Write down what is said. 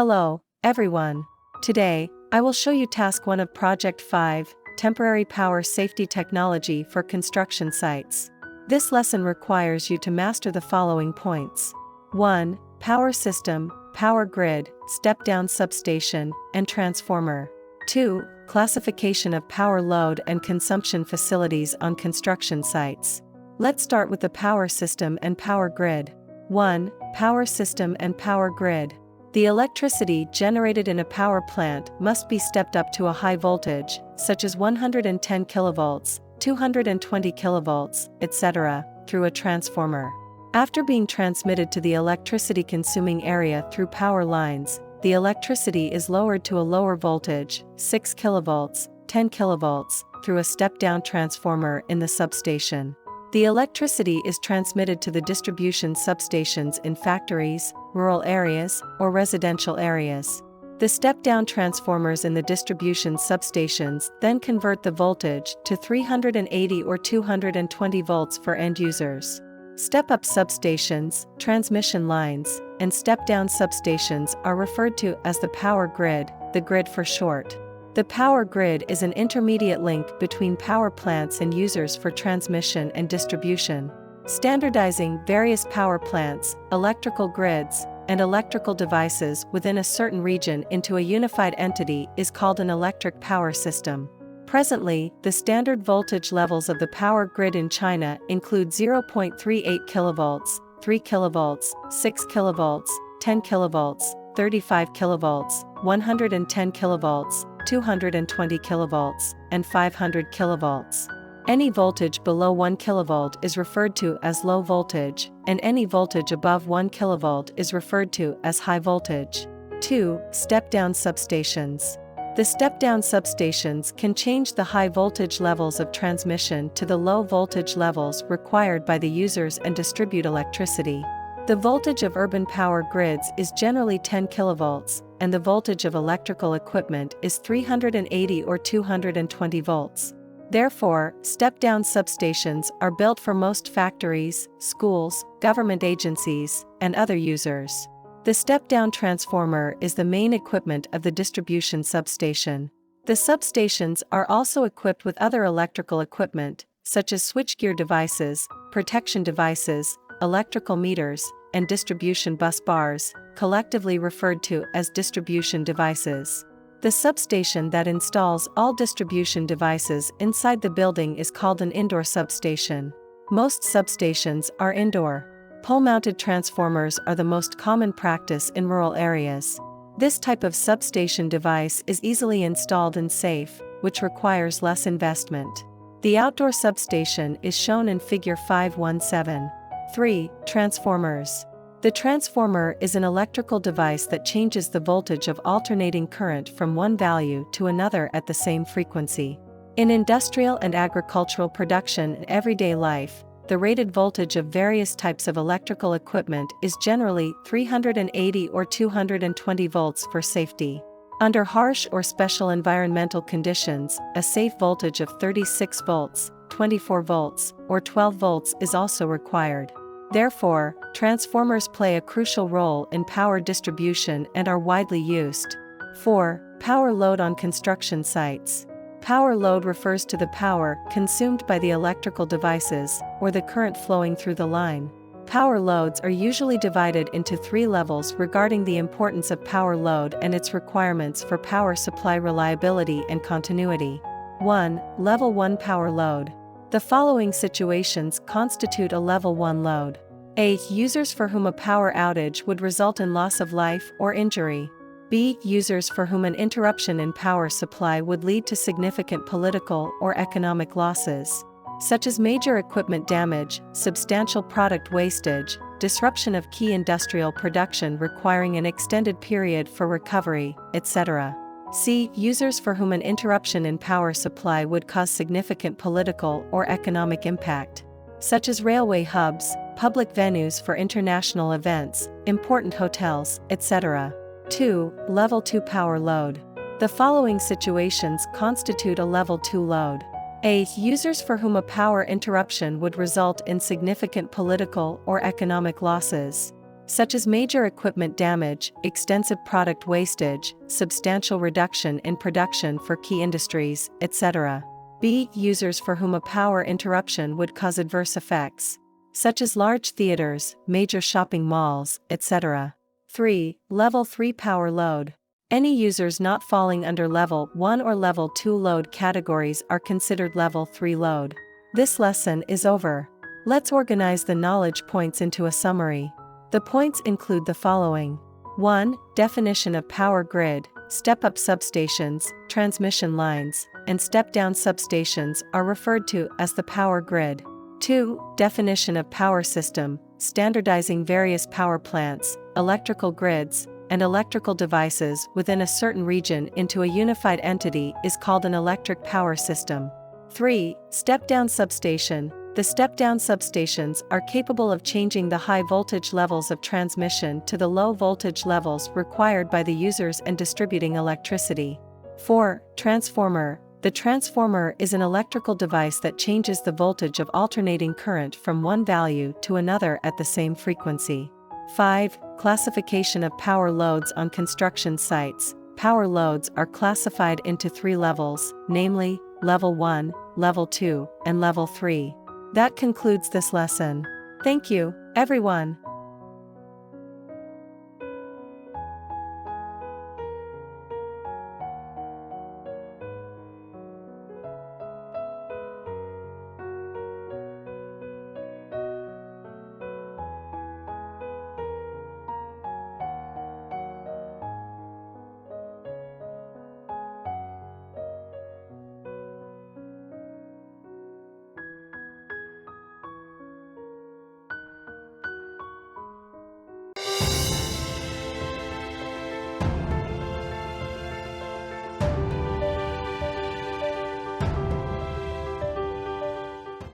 Hello, everyone. Today, I will show you Task 1 of Project 5, Temporary Power Safety Technology for Construction Sites. This lesson requires you to master the following points. 1. Power system, power grid, step-down substation, and transformer. 2. Classification of power load and consumption facilities on construction sites. Let's start with the power system and power grid. 1. Power system and power grid. The electricity generated in a power plant must be stepped up to a high voltage, such as 110 kV, 220 kV, etc., through a transformer. After being transmitted to the electricity-consuming area through power lines, the electricity is lowered to a lower voltage, 6 kV, 10 kV, through a step-down transformer in the substation. The electricity is transmitted to the distribution substations in factories, rural areas, or residential areas. The step-down transformers in the distribution substations then convert the voltage to 380 or 220 volts for end users. Step-up substations, transmission lines, and step-down substations are referred to as the power grid, the grid for short. The power grid is an intermediate link between power plants and users for transmission and distribution. Standardizing various power plants, electrical grids, and electrical devices within a certain region into a unified entity is called an electric power system. Presently, the standard voltage levels of the power grid in China include 0.38 kV, 3 kV, 6 kV, 10 kV, 35 kV, 110 kV, 220 kV, and 500 kV. Any voltage below 1 kV is referred to as low voltage, and any voltage above 1 kV is referred to as high voltage. 2. Step-down substations. The step-down substations can change the high voltage levels of transmission to the low voltage levels required by the users and distribute electricity. The voltage of urban power grids is generally 10 kV, and the voltage of electrical equipment is 380 or 220 volts. Therefore, step-down substations are built for most factories, schools, government agencies, and other users. The step-down transformer is the main equipment of the distribution substation. The substations are also equipped with other electrical equipment, such as switchgear devices, protection devices, electrical meters, and distribution bus bars, collectively referred to as distribution devices. The substation that installs all distribution devices inside the building is called an indoor substation. Most substations are indoor. Pole-mounted transformers are the most common practice in rural areas. This type of substation device is easily installed and safe, which requires less investment. The outdoor substation is shown in Figure 517. 3. Transformers. The transformer is an electrical device that changes the voltage of alternating current from one value to another at the same frequency. In industrial and agricultural production and everyday life, the rated voltage of various types of electrical equipment is generally 380 or 220 volts for safety. Under harsh or special environmental conditions, a safe voltage of 36 volts, 24 volts, or 12 volts is also required. Therefore, transformers play a crucial role in power distribution and are widely used. 4. Power load on construction sites. Power load refers to the power consumed by the electrical devices, or the current flowing through the line. Power loads are usually divided into 3 levels regarding the importance of power load and its requirements for power supply reliability and continuity. 1. Level 1 power load. The following situations constitute a Level 1 load. A. Users for whom a power outage would result in loss of life or injury. B. Users for whom an interruption in power supply would lead to significant political or economic losses, such as major equipment damage, substantial product wastage, disruption of key industrial production requiring an extended period for recovery, etc. C. Users for whom an interruption in power supply would cause significant political or economic impact, such as railway hubs, public venues for international events, important hotels, etc. 2. Level 2 power load. The following situations constitute a Level 2 load. A. Users for whom a power interruption would result in significant political or economic losses. such as major equipment damage, extensive product wastage, substantial reduction in production for key industries, etc. B. Users for whom a power interruption would cause adverse effects, such as large theaters, major shopping malls, etc. 3. Level 3 power load. Any users not falling under Level 1 or Level 2 load categories are considered Level 3 load. This lesson is over. Let's organize the knowledge points into a summary. The points include the following. 1. Definition of power grid. Step-up substations, transmission lines, and step-down substations are referred to as the power grid. 2. Definition of power system. Standardizing various power plants, electrical grids, and electrical devices within a certain region into a unified entity is called an electric power system. 3. Step-down substation. The step-down substations are capable of changing the high voltage levels of transmission to the low voltage levels required by the users and distributing electricity. 4. Transformer. The transformer is an electrical device that changes the voltage of alternating current from one value to another at the same frequency. 5. Classification of power loads on construction sites. Power loads are classified into 3 levels, namely, Level 1, Level 2, and Level 3. That concludes this lesson. Thank you, everyone.